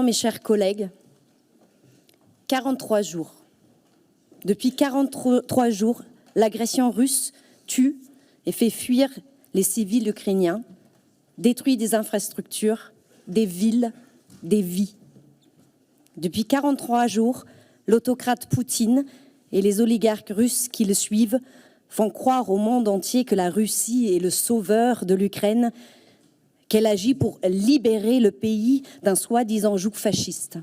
Mes chers collègues, 43 jours. Depuis 43 jours, l'agression russe tue et fait fuir les civils ukrainiens, détruit des infrastructures, des villes, des vies. Depuis 43 jours, l'autocrate Poutine et les oligarques russes qui le suivent font croire au monde entier que la Russie est le sauveur de l'Ukraine, qu'elle agit pour libérer le pays d'un soi-disant joug fasciste.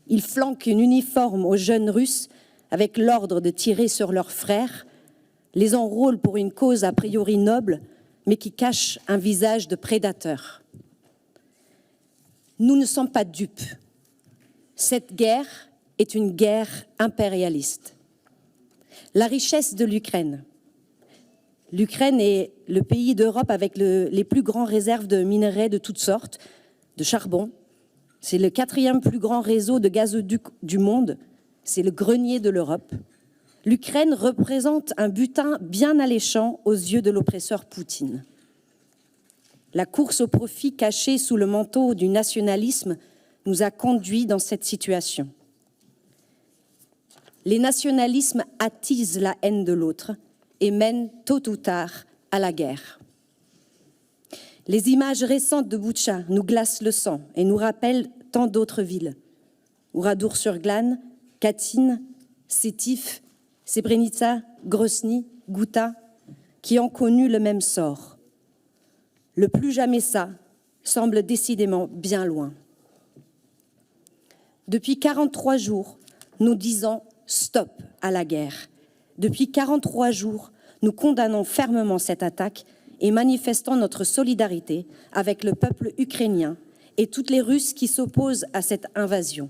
Ils flanquent un uniforme aux jeunes Russes avec l'ordre de tirer sur leurs frères, les enrôlent pour une cause a priori noble, mais qui cache un visage de prédateur. Nous ne sommes pas dupes. Cette guerre est une guerre impérialiste. La richesse de l'Ukraine. L'Ukraine est le pays d'Europe avec les plus grandes réserves de minerais de toutes sortes, de charbon. C'est le 4e plus grand réseau de gazoducs du monde. C'est le grenier de l'Europe. L'Ukraine représente un butin bien alléchant aux yeux de l'oppresseur Poutine. La course au profit cachée sous le manteau du nationalisme nous a conduits dans cette situation. Les nationalismes attisent la haine de l'autre et mènent tôt ou tard à la guerre. Les images récentes de Boutcha nous glacent le sang et nous rappellent tant d'autres villes. Oradour-sur-Glane, Katyn, Sétif, Srebrenica, Grozny, Ghouta, qui ont connu le même sort. Le plus jamais ça semble décidément bien loin. Depuis 43 jours, nous disons stop à la guerre. Depuis 43 jours, nous condamnons fermement cette attaque et manifestons notre solidarité avec le peuple ukrainien et toutes les Russes qui s'opposent à cette invasion.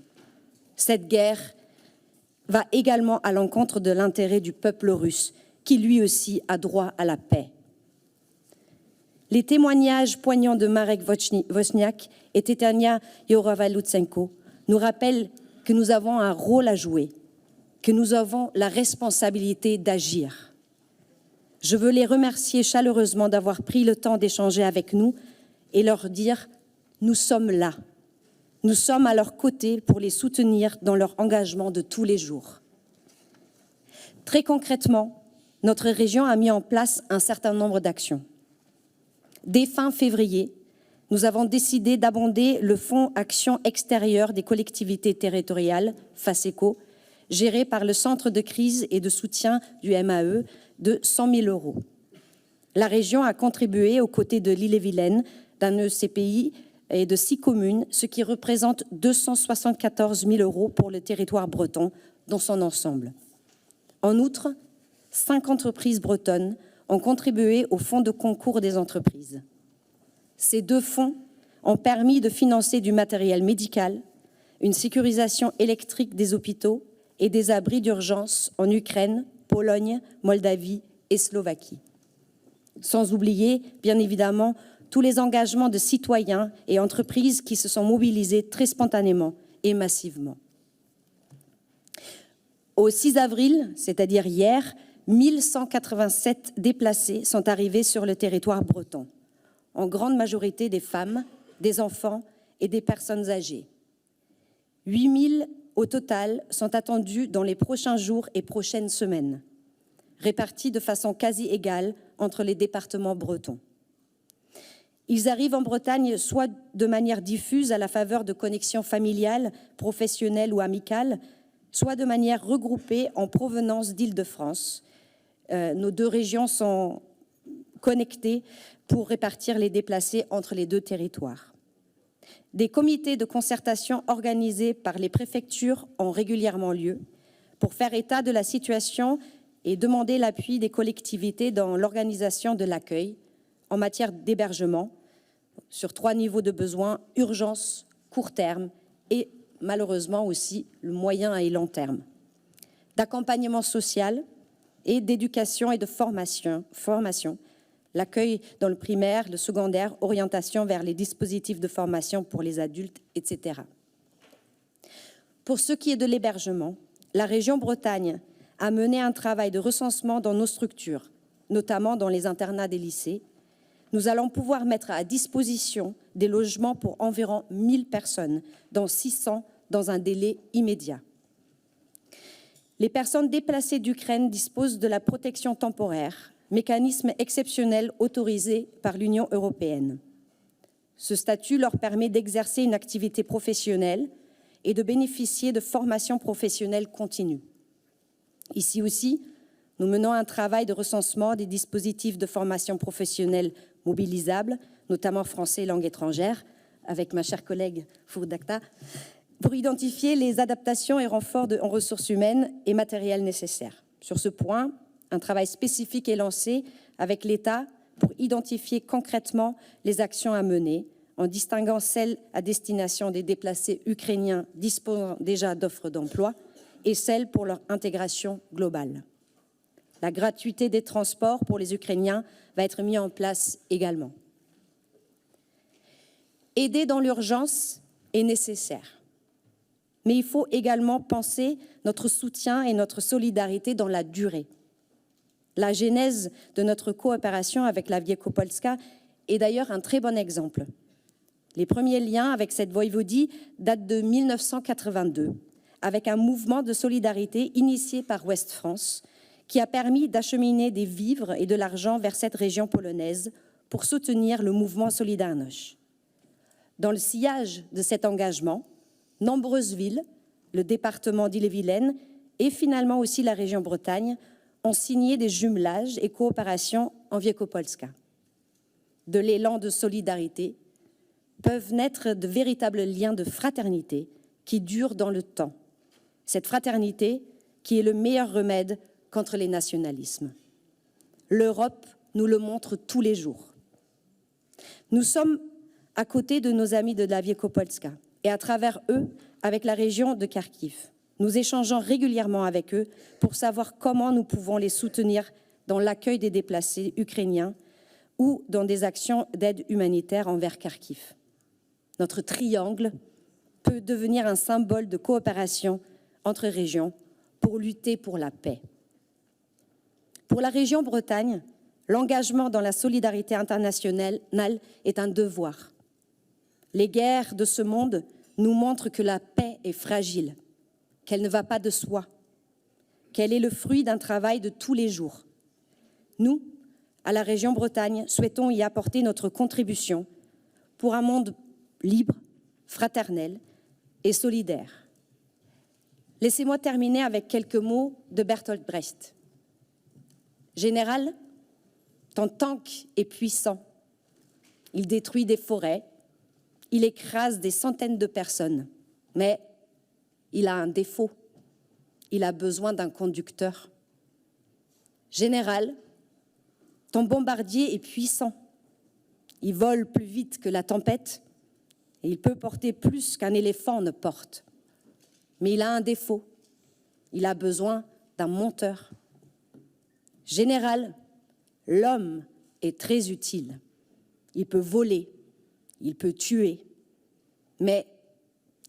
Cette guerre va également à l'encontre de l'intérêt du peuple russe, qui lui aussi a droit à la paix. Les témoignages poignants de Marek Vosniak et Tetania Yoravalutsenko nous rappellent que nous avons un rôle à jouer, que nous avons la responsabilité d'agir. Je veux les remercier chaleureusement d'avoir pris le temps d'échanger avec nous et leur dire « nous sommes là ». Nous sommes à leur côté pour les soutenir dans leur engagement de tous les jours. Très concrètement, notre région a mis en place un certain nombre d'actions. Dès fin février, nous avons décidé d'abonder le Fonds Action extérieure des collectivités territoriales, FACECO, géré par le Centre de crise et de soutien du MAE de 100 000 €. La région a contribué aux côtés de l'Ille-et-Vilaine, d'un ECPI et de 6 communes, ce qui représente 274 000 € pour le territoire breton dans son ensemble. En outre, 5 entreprises bretonnes ont contribué au fonds de concours des entreprises. Ces 2 fonds ont permis de financer du matériel médical, une sécurisation électrique des hôpitaux et des abris d'urgence en Ukraine, Pologne, Moldavie et Slovaquie. Sans oublier, bien évidemment, tous les engagements de citoyens et entreprises qui se sont mobilisés très spontanément et massivement. Au 6 avril, c'est-à-dire hier, 1187 déplacés sont arrivés sur le territoire breton, en grande majorité des femmes, des enfants et des personnes âgées. 8000 au total sont attendus dans les prochains jours et prochaines semaines, répartis de façon quasi égale entre les départements bretons. Ils arrivent en Bretagne soit de manière diffuse à la faveur de connexions familiales, professionnelles ou amicales, soit de manière regroupée en provenance d'Île-de-France. Nos 2 régions sont connectées pour répartir les déplacés entre les 2 territoires. Des comités de concertation organisés par les préfectures ont régulièrement lieu pour faire état de la situation et demander l'appui des collectivités dans l'organisation de l'accueil en matière d'hébergement sur 3 niveaux de besoins, urgence, court terme et malheureusement aussi le moyen et long terme, d'accompagnement social et d'éducation et de formation, l'accueil dans le primaire, le secondaire, orientation vers les dispositifs de formation pour les adultes, etc. Pour ce qui est de l'hébergement, la région Bretagne a mené un travail de recensement dans nos structures, notamment dans les internats des lycées. Nous allons pouvoir mettre à disposition des logements pour environ 1000 personnes, dont 600 dans un délai immédiat. Les personnes déplacées d'Ukraine disposent de la protection temporaire, mécanisme exceptionnel autorisé par l'Union européenne. Ce statut leur permet d'exercer une activité professionnelle et de bénéficier de formations professionnelles continues. Ici aussi, nous menons un travail de recensement des dispositifs de formation professionnelle mobilisables, notamment français et langue étrangère, avec ma chère collègue Fourdakta, pour identifier les adaptations et renforts en ressources humaines et matériels nécessaires. Sur ce point, un travail spécifique est lancé avec l'État pour identifier concrètement les actions à mener, en distinguant celles à destination des déplacés ukrainiens disposant déjà d'offres d'emploi et celles pour leur intégration globale. La gratuité des transports pour les Ukrainiens va être mise en place également. Aider dans l'urgence est nécessaire, mais il faut également penser notre soutien et notre solidarité dans la durée. La genèse de notre coopération avec la Wielkopolska est d'ailleurs un très bon exemple. Les premiers liens avec cette voïvodie datent de 1982, avec un mouvement de solidarité initié par Ouest France, qui a permis d'acheminer des vivres et de l'argent vers cette région polonaise pour soutenir le mouvement Solidarność. Dans le sillage de cet engagement, nombreuses villes, le département d'Ille-et-Vilaine et finalement aussi la région Bretagne ont signé des jumelages et coopérations en Wielkopolska. De l'élan de solidarité peuvent naître de véritables liens de fraternité qui durent dans le temps. Cette fraternité qui est le meilleur remède contre les nationalismes. L'Europe nous le montre tous les jours. Nous sommes à côté de nos amis de la Wielkopolska et à travers eux, avec la région de Kharkiv. Nous échangeons régulièrement avec eux pour savoir comment nous pouvons les soutenir dans l'accueil des déplacés ukrainiens ou dans des actions d'aide humanitaire envers Kharkiv. Notre triangle peut devenir un symbole de coopération entre régions pour lutter pour la paix. Pour la région Bretagne, l'engagement dans la solidarité internationale est un devoir. Les guerres de ce monde nous montrent que la paix est fragile, qu'elle ne va pas de soi, qu'elle est le fruit d'un travail de tous les jours. Nous, à la région Bretagne, souhaitons y apporter notre contribution pour un monde libre, fraternel et solidaire. Laissez-moi terminer avec quelques mots de Bertolt Brecht. Général, ton tank est puissant. Il détruit des forêts, il écrase des centaines de personnes, mais il a un défaut. Il a besoin d'un conducteur. Général, ton bombardier est puissant. Il vole plus vite que la tempête et il peut porter plus qu'un éléphant ne porte. Mais il a un défaut. Il a besoin d'un monteur. Général, l'homme est très utile. Il peut voler, il peut tuer, mais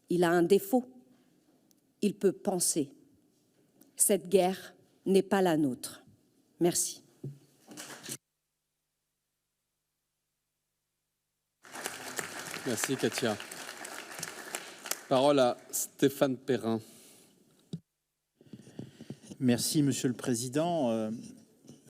il a un défaut. Il peut penser. Cette guerre n'est pas la nôtre. Merci. Merci Katia. Parole à Stéphane Perrin. Merci Monsieur le Président.